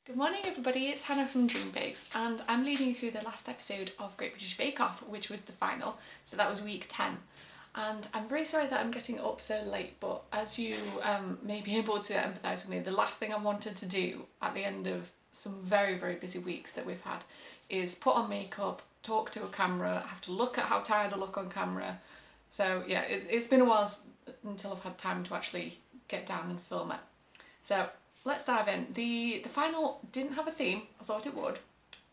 Good morning everybody, it's Hannah from Dream Bakes and I'm leading you through the last episode of Great British Bake Off, which was the final, so that was week 10. And I'm very sorry that I'm getting up so late, but as you may be able to empathise with me, the last thing I wanted to do at the end of some very busy weeks that we've had is put on makeup, talk to a camera, have to look at how tired I look on camera. So yeah, it's been a while until I've had time to actually get down and film it. So let's dive in. The final didn't have a theme, I thought it would,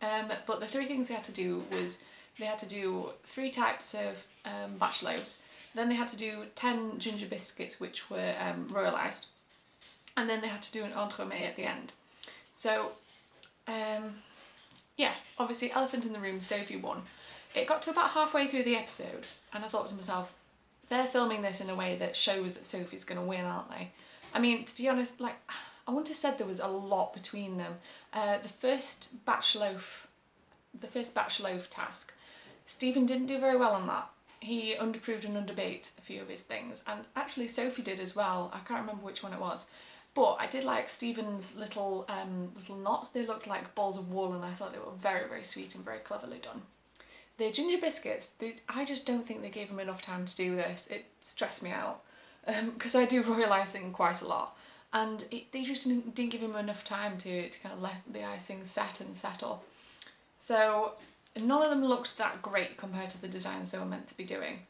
but the three things they had to do was they had to do 3 types of batch loaves, then they had to do 10 ginger biscuits which were royalised, and then they had to do an entremet at the end. So yeah, obviously elephant in the room, Sophie won. It got to about halfway through the episode and I thought to myself, they're filming this in a way that shows that Sophie's going to win, aren't they? I mean, to be honest, like, I wouldn't have said there was a lot between them. The first batch loaf task, Stephen didn't do very well on that. He underproved and underbaked a few of his things, and actually Sophie did as well. I can't remember which one it was, but I did like Stephen's little knots. They looked like balls of wool, and I thought they were very sweet and very cleverly done. The ginger biscuits, I just don't think they gave him enough time to do this. It stressed me out because I do royalise them quite a lot. And they just didn't give him enough time to kind of let the icing set and settle. So none of them looked that great compared to the designs they were meant to be doing.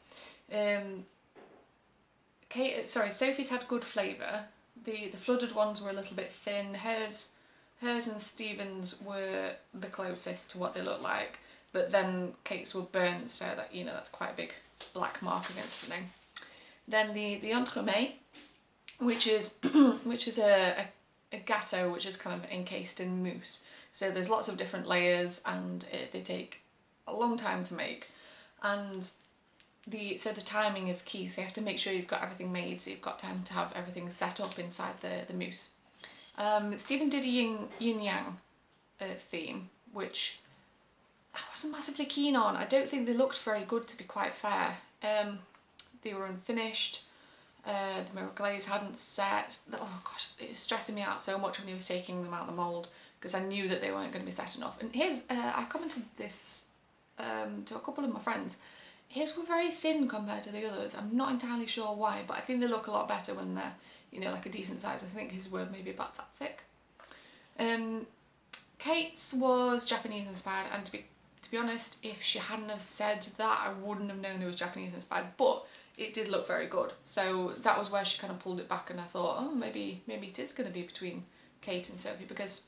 Sophie's had good flavour. The flooded ones were a little bit thin. Hers and Stephen's were the closest to what they look like, but then Kate's were burnt, so that, you know, that's quite a big black mark against the name. Then the entremet, which is a gâteau which is kind of encased in mousse. So there's lots of different layers and they take a long time to make. And the timing is key, so you have to make sure you've got everything made so you've got time to have everything set up inside the mousse. Stephen did a yin-yang theme, which I wasn't massively keen on. I don't think they looked very good, to be quite fair. They were unfinished. The mirror glaze hadn't set. Oh gosh, it was stressing me out so much when he was taking them out of the mould because I knew that they weren't going to be set enough. And his, I commented this to a couple of my friends, his were very thin compared to the others. I'm not entirely sure why, but I think they look a lot better when they're, you know, like a decent size. I think his were maybe about that thick. Kate's was Japanese inspired, and to be honest, if she hadn't have said that, I wouldn't have known it was Japanese inspired, but it did look very good. So that was where she kind of pulled it back, and I thought, oh, maybe it is going to be between Kate and Sophie, because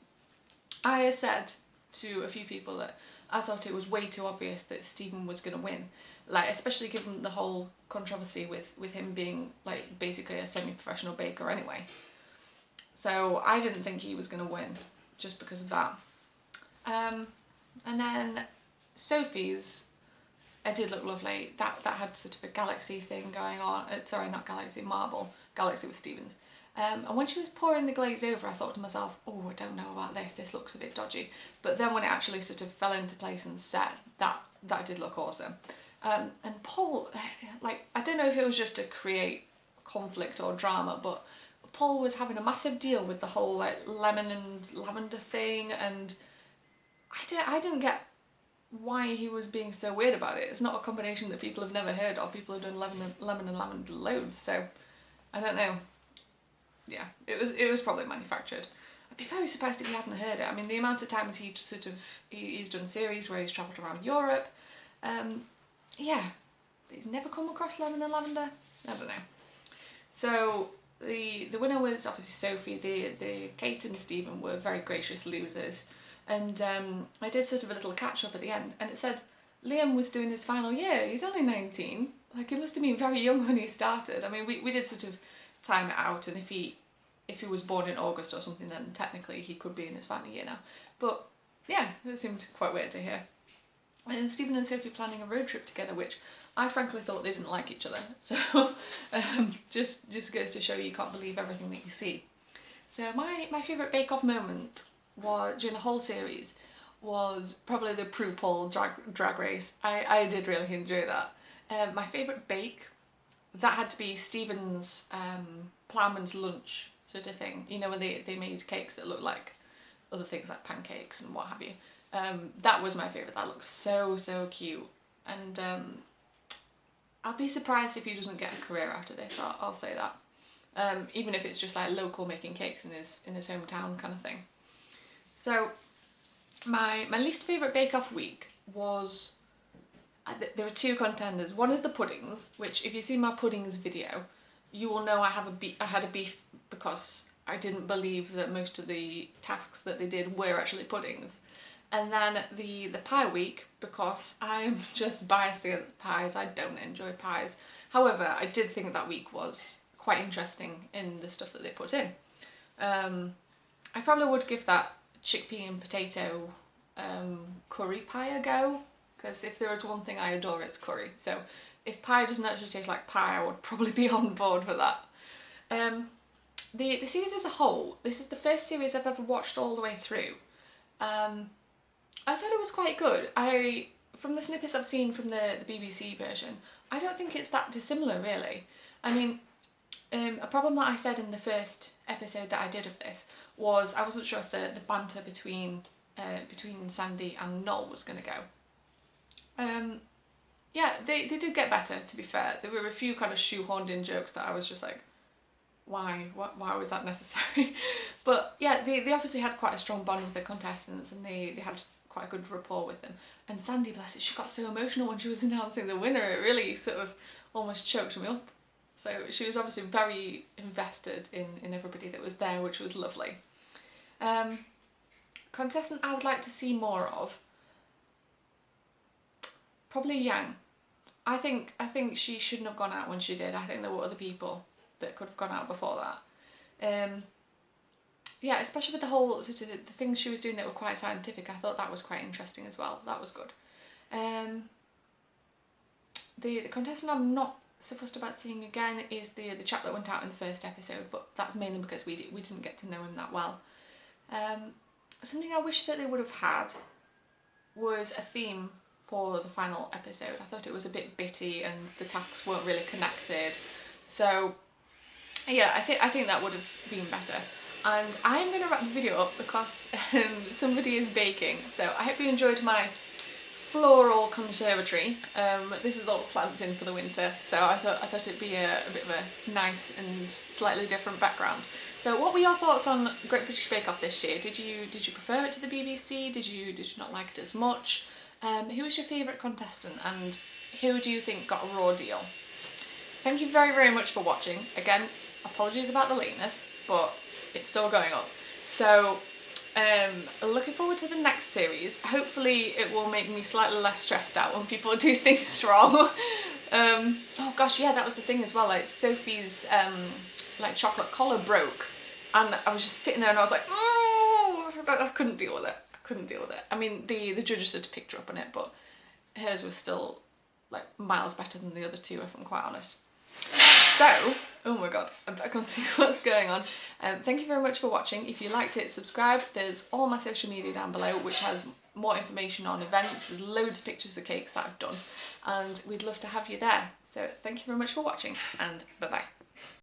I said to a few people that I thought it was way too obvious that Stephen was going to win, like, especially given the whole controversy with him being like basically a semi-professional baker anyway. So I didn't think he was going to win just because of that. And then Sophie's, it did look lovely. That had sort of a galaxy thing going on. Sorry, not galaxy, marble. Galaxy was Stephen's. And when she was pouring the glaze over, I thought to myself, oh, I don't know about this. This looks a bit dodgy. But then when it actually sort of fell into place and set, that did look awesome. And Paul, like, I don't know if it was just to create conflict or drama, but Paul was having a massive deal with the whole like lemon and lavender thing, and I didn't get why he was being so weird about it. It's not a combination that people have never heard of. People have done lemon and lavender loads, so I don't know. Yeah, it was probably manufactured. I'd be very surprised if he hadn't heard it. I mean, the amount of times he's done series where he's travelled around Europe, yeah, he's never come across lemon and lavender. I don't know. So the winner was obviously Sophie. The Kate and Stephen were very gracious losers. And I did sort of a little catch up at the end, and it said Liam was doing his final year. He's only 19. Like, he must have been very young when he started. I mean, we did sort of time it out, and if he was born in August or something, then technically he could be in his final year now. But yeah, it seemed quite weird to hear. And Stephen and Sophie planning a road trip together, which I frankly thought they didn't like each other. So just goes to show you can't believe everything that you see. So my favourite bake-off moment was, during the whole series, was probably the Prue Paul drag race. I did really enjoy that. My favourite bake, that had to be Stephen's ploughman's lunch sort of thing. You know, when they made cakes that looked like other things like pancakes and what have you. That was my favourite. That looks so cute, and I'll be surprised if he doesn't get a career out of this. I'll say that. Even if it's just like local making cakes in his hometown kind of thing. So my least favourite Bake Off week was, there were two contenders. One is the puddings, which if you see my puddings video, you will know I had a beef because I didn't believe that most of the tasks that they did were actually puddings. And then the pie week, because I'm just biased against pies. I don't enjoy pies. However, I did think that week was quite interesting in the stuff that they put in. I probably would give that chickpea and potato curry pie a go, because if there is one thing I adore, it's curry. So if pie doesn't actually taste like pie, I would probably be on board for that. The series as a whole, this is the first series I've ever watched all the way through. I thought it was quite good. From the snippets I've seen from the BBC version, I don't think it's that dissimilar really. I mean, a problem that I said in the first episode that I did of this was I wasn't sure if the banter between Sandy and Noel was going to go. Yeah, they did get better, to be fair. There were a few kind of shoehorned in jokes that I was just like, why was that necessary? But yeah, they obviously had quite a strong bond with the contestants, and they had quite a good rapport with them. And Sandy, bless it, she got so emotional when she was announcing the winner. It really sort of almost choked me up. So she was obviously very invested in everybody that was there, which was lovely. Contestant I would like to see more of, probably Yang. I think she shouldn't have gone out when she did. I think there were other people that could have gone out before that. Yeah, especially with the things she was doing that were quite scientific. I thought that was quite interesting as well. That was good. The contestant I'm not so fussed about seeing again is the chap that went out in the first episode, but that's mainly because we didn't get to know him that well. Something I wish that they would have had was a theme for the final episode. I thought it was a bit bitty and the tasks weren't really connected. So yeah, I think that would have been better. And I'm going to wrap the video up because somebody is baking. So I hope you enjoyed my floral conservatory. This is all plants in for the winter, so I thought it'd be a bit of a nice and slightly different background. So what were your thoughts on Great British Bake Off this year? Did you prefer it to the BBC? Did you not like it as much? Who was your favourite contestant, and who do you think got a raw deal? Thank you very much for watching. Again, apologies about the lateness, but it's still going up. So looking forward to the next series. Hopefully it will make me slightly less stressed out when people do things wrong. Oh gosh, yeah, that was the thing as well. Like Sophie's like chocolate collar broke, and I was just sitting there and I was like, oh, I couldn't deal with it. I mean, the judges had picked her up on it, but hers was still like miles better than the other two, if I'm quite honest. So, oh my god, I'm back on to see what's going on. Thank you very much for watching. If you liked it, subscribe. There's all my social media down below, which has more information on events. There's loads of pictures of cakes that I've done, and we'd love to have you there. So thank you very much for watching, and bye bye.